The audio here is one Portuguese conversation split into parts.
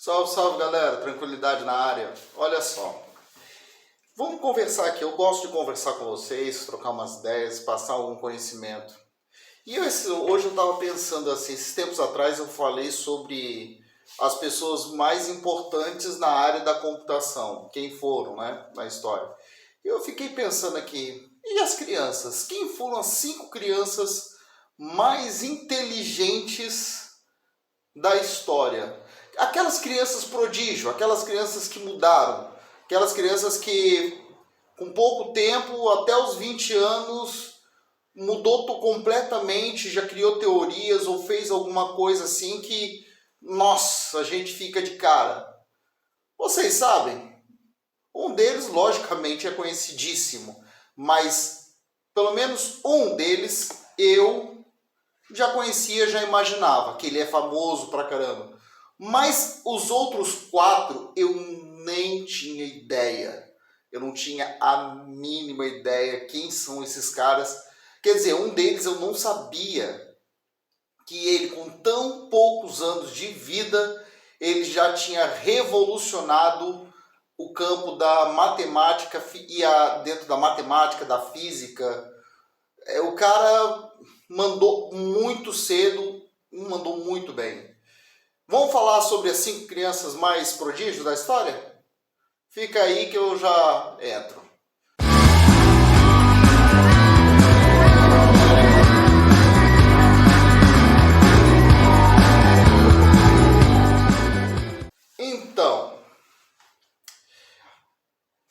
Salve, salve galera, tranquilidade na área. Olha só, vamos conversar aqui. Eu gosto de conversar com vocês, trocar umas ideias, passar algum conhecimento. E hoje eu estava pensando assim, esses tempos atrás eu falei sobre as pessoas mais importantes na área da computação, quem foram, né, na história. E eu fiquei pensando aqui, e as crianças? Quem foram as 5 crianças mais inteligentes da história? Aquelas crianças prodígio, aquelas crianças que mudaram, aquelas crianças que com pouco tempo, até os 20 anos, mudou completamente, já criou teorias ou fez alguma coisa assim que, nossa, a gente fica de cara. Vocês sabem? Um deles, logicamente, é conhecidíssimo, mas pelo menos um deles eu já conhecia, já imaginava que ele é famoso pra caramba. Mas os outros 4 eu nem tinha ideia. Eu não tinha a mínima ideia quem são esses caras. Quer dizer, um deles eu não sabia que ele, com tão poucos anos de vida, ele já tinha revolucionado o campo da matemática e dentro da matemática, da física. O cara mandou muito cedo, mandou muito bem. Vamos falar sobre as 5 crianças mais prodígios da história? Fica aí que eu já entro. Então,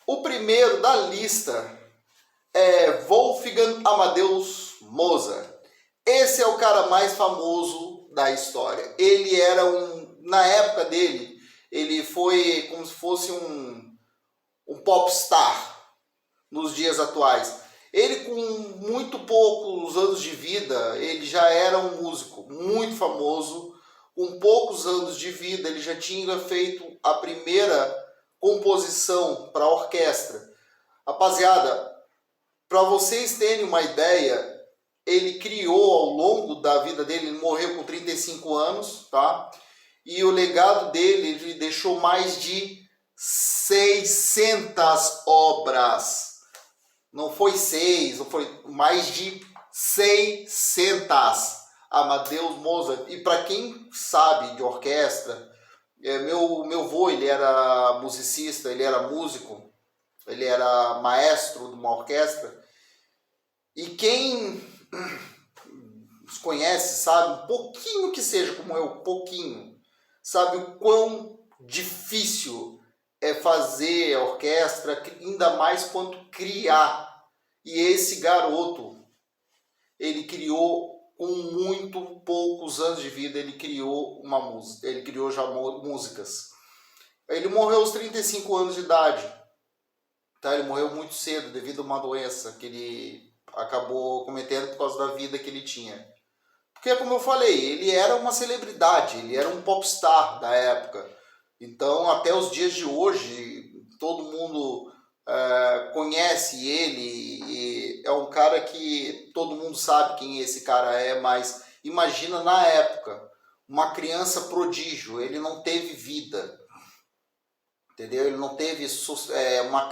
o primeiro da lista é Wolfgang Amadeus Mozart. Esse é o cara mais famoso da história. Ele era na época dele, ele foi como se fosse um popstar nos dias atuais. Ele, com muito poucos anos de vida, ele já era um músico muito famoso. Com poucos anos de vida, ele já tinha feito a primeira composição para orquestra. Rapaziada, para vocês terem uma ideia, ele criou ao longo da vida dele, ele morreu com 35 anos, tá? E o legado dele, ele deixou mais de 600 obras. Não foi 6, não foi mais de 600. Amadeus Mozart. E para quem sabe de orquestra, meu avô, ele era musicista, ele era músico, ele era maestro de uma orquestra. E quem os conhece, sabe, um pouquinho que seja como eu, pouquinho, sabe o quão difícil é fazer a orquestra, ainda mais quanto criar. E esse garoto, ele criou com muito poucos anos de vida, ele criou uma música, ele criou já músicas. Ele morreu aos 35 anos de idade, tá? Ele morreu muito cedo devido a uma doença que ele acabou cometendo por causa da vida que ele tinha. Porque, como eu falei, ele era uma celebridade, ele era um popstar da época. Então, até os dias de hoje, todo mundo conhece ele, e é um cara que todo mundo sabe quem esse cara é, mas imagina na época, uma criança prodígio, ele não teve vida, entendeu? Ele não teve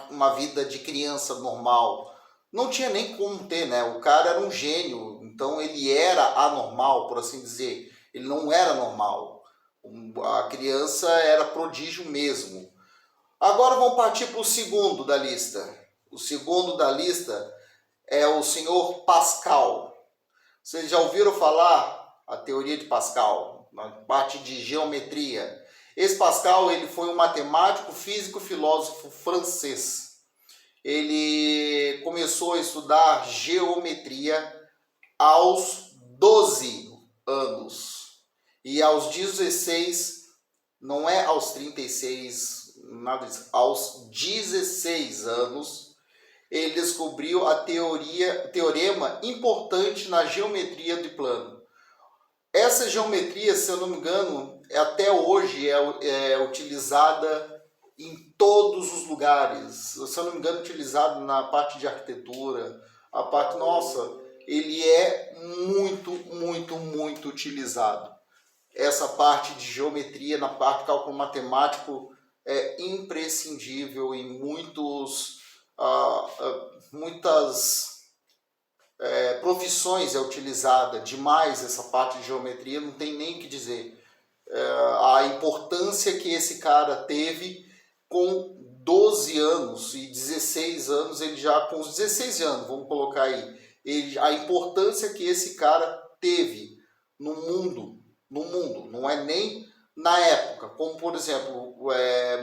uma vida de criança normal, não tinha nem como ter, né? O cara era um gênio, então ele era anormal, por assim dizer, ele não era normal, a criança era prodígio mesmo. Agora vamos partir para o segundo da lista. O segundo da lista é o senhor Pascal. Vocês já ouviram falar a teoria de Pascal, na parte de geometria? Esse Pascal, ele foi um matemático, físico, filósofo francês. Ele começou a estudar geometria aos 12 anos. E aos 16, não é aos 36, nada disso, aos 16 anos, ele descobriu a teorema importante na geometria de plano. Essa geometria, se eu não me engano, até hoje é utilizada em todos os lugares. Se eu não me engano, utilizada na parte de arquitetura, a parte, nossa, ele é muito, muito, muito utilizado. essa parte de geometria, na parte de cálculo matemático, é imprescindível em muitas profissões é utilizada demais essa parte de geometria, não tem nem o que dizer. A importância que esse cara teve com 12 anos e 16 anos, ele já com os 16 anos, vamos colocar aí, a importância que esse cara teve no mundo, não é nem na época, como por exemplo,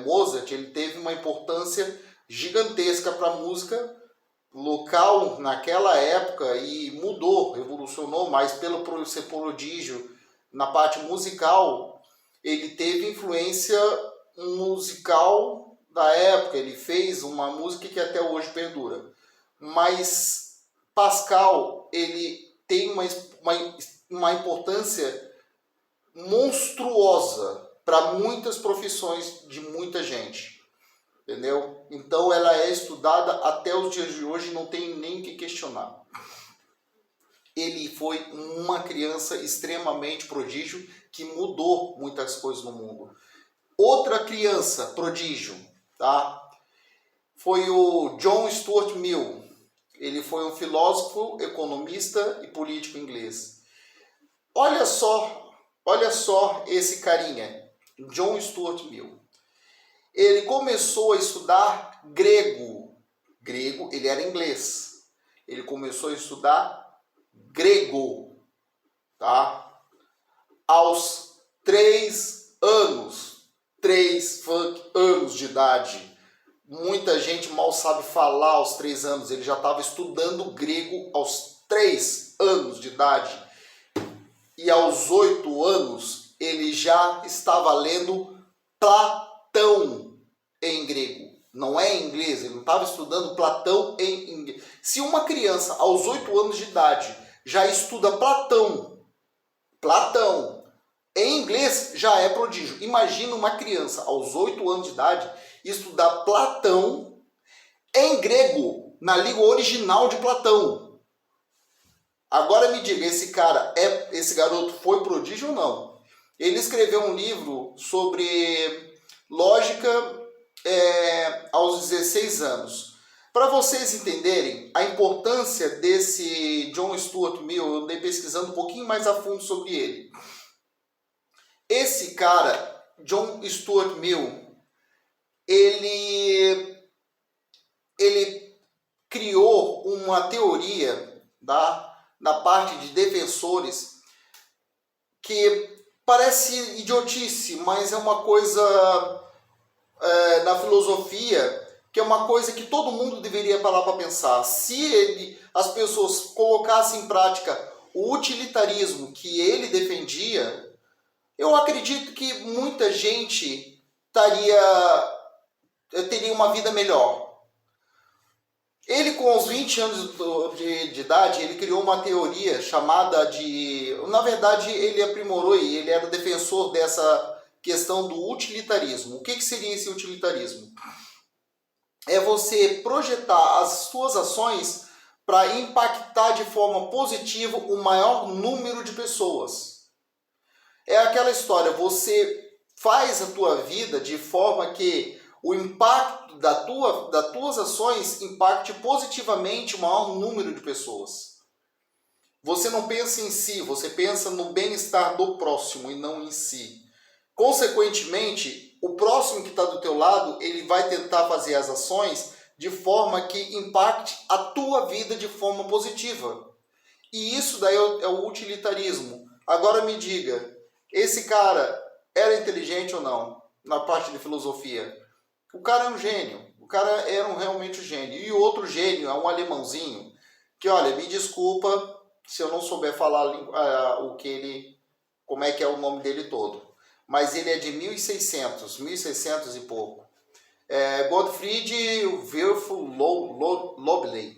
Mozart, ele teve uma importância gigantesca para a música local naquela época e mudou, revolucionou, mas pelo ser prodígio na parte musical, ele teve influência musical da época, ele fez uma música que até hoje perdura. Mas Pascal, ele tem uma importância monstruosa para muitas profissões de muita gente, entendeu? Então ela é estudada até os dias de hoje, não tem nem que questionar. Ele foi uma criança extremamente prodígio que mudou muitas coisas no mundo. Outra criança prodígio, tá? Foi o John Stuart Mill. Ele foi um filósofo, economista e político inglês. Olha só esse carinha, John Stuart Mill. Ele começou a estudar grego. Ele era inglês. Ele começou a estudar grego, tá? Aos 3 anos de idade. Muita gente mal sabe falar aos 3 anos. Ele já estava estudando grego aos 3 anos de idade. E aos 8 anos, ele já estava lendo Platão em grego. Não é em inglês, ele não estava estudando Platão em inglês. Se uma criança aos 8 anos de idade já estuda Platão em inglês, já é prodígio. Imagina uma criança aos 8 anos de idade estudar Platão em grego, na língua original de Platão. Agora me diga, esse garoto foi prodígio ou não? Ele escreveu um livro sobre lógica aos 16 anos. Para vocês entenderem a importância desse John Stuart Mill, eu andei pesquisando um pouquinho mais a fundo sobre ele. Esse cara, John Stuart Mill, ele criou uma teoria na parte de defensores que parece idiotice, mas é uma coisa na filosofia que é uma coisa que todo mundo deveria parar para pensar. Se as pessoas colocassem em prática o utilitarismo que ele defendia, eu acredito que muita gente teria uma vida melhor. Ele, com os 20 anos de idade, ele criou uma teoria chamada de... Na verdade, ele aprimorou e ele era defensor dessa questão do utilitarismo. O que seria esse utilitarismo? É você projetar as suas ações para impactar de forma positiva o maior número de pessoas. É aquela história, você faz a tua vida de forma que o impacto das tuas ações impacte positivamente o maior número de pessoas. Você não pensa em si, você pensa no bem-estar do próximo e não em si. Consequentemente, o próximo que está do teu lado, ele vai tentar fazer as ações de forma que impacte a tua vida de forma positiva. E isso daí é o utilitarismo. Agora me diga, esse cara era inteligente ou não? Na parte de filosofia. O cara é um gênio. O cara era realmente um gênio. E o outro gênio é um alemãozinho que, olha, me desculpa se eu não souber falar como é que é o nome dele todo. Mas ele é de 1600 e pouco. Gottfried Wilhelm Leibniz.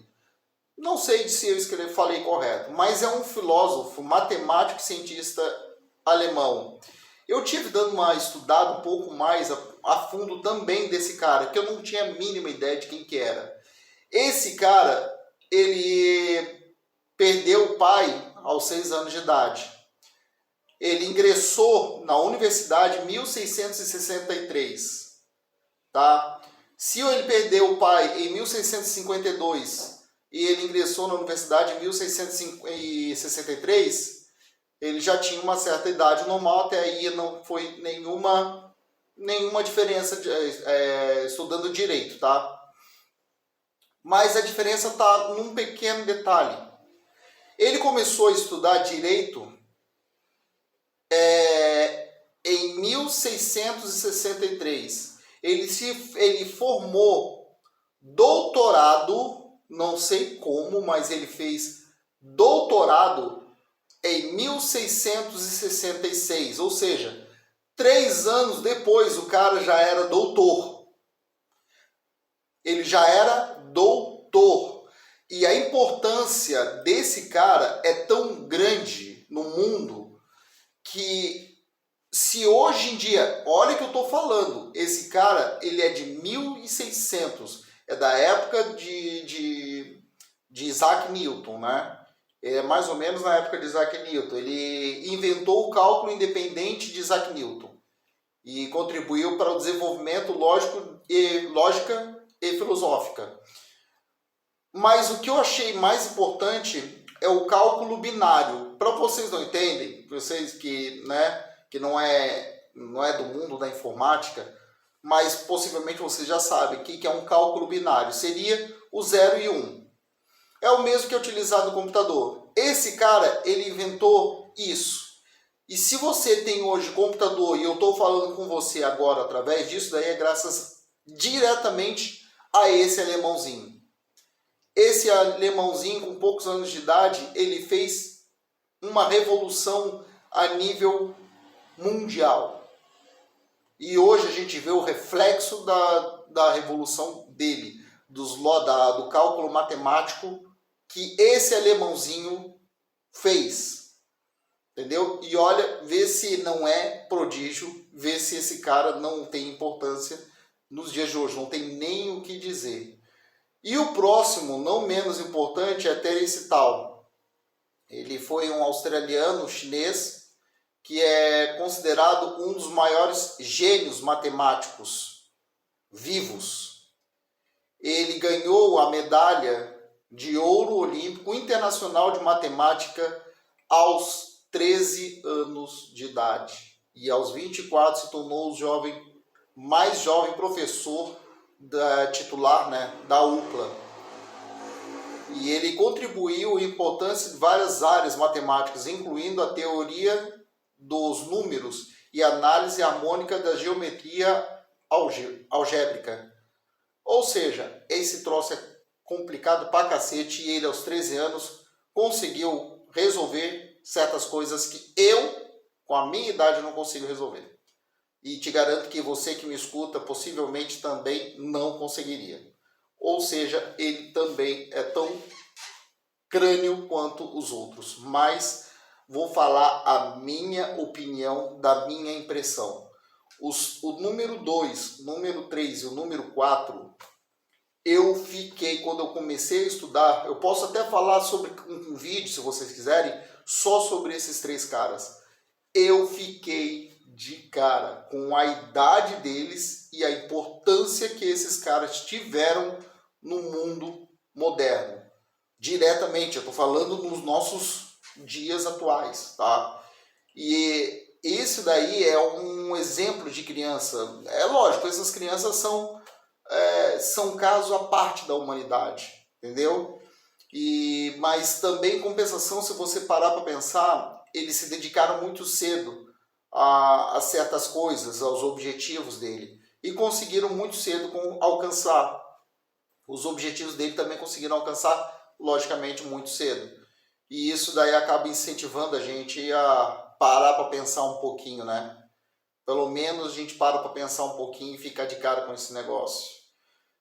Não sei se eu falei correto, mas é um filósofo, matemático e cientista alemão. Eu tive dando uma estudada um pouco mais a fundo também desse cara, que eu não tinha a mínima ideia de quem que era. Esse cara, ele perdeu o pai aos 6 anos de idade. ele ingressou na universidade em 1663, tá? Se ele perdeu o pai em 1652 e ele ingressou na universidade em 1663, ele já tinha uma certa idade normal, até aí não foi nenhuma diferença estudando direito, tá? Mas a diferença está num pequeno detalhe. Ele começou a estudar direito em 1663. Ele formou doutorado, não sei como, mas ele fez doutorado em 1666, ou seja, 3 anos depois o cara já era doutor. Ele já era doutor. E a importância desse cara é tão grande no mundo que, se hoje em dia, olha o que eu estou falando, esse cara, ele é de 1600, é da época de Isaac Newton, né? É mais ou menos na época de Isaac Newton. Ele inventou o cálculo independente de Isaac Newton e contribuiu para o desenvolvimento lógica e filosófica. Mas o que eu achei mais importante é o cálculo binário. Para vocês não entendem, vocês que não é do mundo da informática, mas possivelmente vocês já sabem o que é um cálculo binário. Seria o 0 e 1. É o mesmo que é utilizado no computador. Esse cara, ele inventou isso. E se você tem hoje computador e eu estou falando com você agora através disso, daí é graças diretamente a esse alemãozinho. Esse alemãozinho, com poucos anos de idade, ele fez uma revolução a nível mundial. E hoje a gente vê o reflexo da revolução dele, do cálculo matemático que esse alemãozinho fez. Entendeu? E olha, vê se não é prodígio, vê se esse cara não tem importância nos dias de hoje, não tem nem o que dizer. E o próximo, não menos importante, é Terence Tao. Ele foi um australiano chinês que é considerado um dos maiores gênios matemáticos vivos. Ele ganhou a medalha de ouro olímpico internacional de matemática aos 13 anos de idade. E aos 24 se tornou o mais jovem professor titular, da UCLA. E ele contribuiu em importância de várias áreas matemáticas, incluindo a teoria dos números e análise harmônica da geometria algébrica. Ou seja, esse troço é complicado pra cacete e ele aos 13 anos conseguiu resolver certas coisas que eu, com a minha idade, não consigo resolver. E te garanto que você que me escuta possivelmente também não conseguiria. Ou seja, ele também é tão crânio quanto os outros. Mas vou falar a minha opinião, da minha impressão. O número 2, o número 3 e o número 4, eu fiquei, quando eu comecei a estudar, eu posso até falar sobre um vídeo, se vocês quiserem, só sobre esses 3 caras. Eu fiquei de cara com a idade deles e a importância que esses caras tiveram no mundo moderno. Diretamente, eu estou falando nos nossos dias atuais, tá? E esse daí é um exemplo de criança. É lógico, essas crianças são caso à parte da humanidade, entendeu? Mas também, em compensação, se você parar para pensar, eles se dedicaram muito cedo a certas coisas, aos objetivos dele, e conseguiram muito cedo alcançar. Os objetivos dele também conseguiram alcançar, logicamente, muito cedo. E isso daí acaba incentivando a gente a parar para pensar um pouquinho, né? Pelo menos a gente para para pensar um pouquinho e ficar de cara com esse negócio.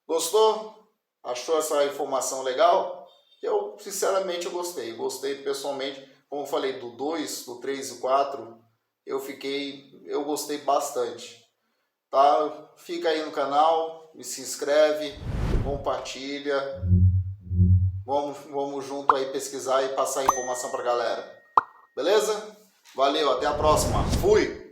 Gostou? Achou essa informação legal? Eu, sinceramente, eu gostei. Gostei pessoalmente, como eu falei, do 2, do 3 e 4, eu gostei bastante. Tá? Fica aí no canal, se inscreve, compartilha. Vamos junto aí pesquisar e passar a informação pra galera. Beleza? Valeu, até a próxima. Fui!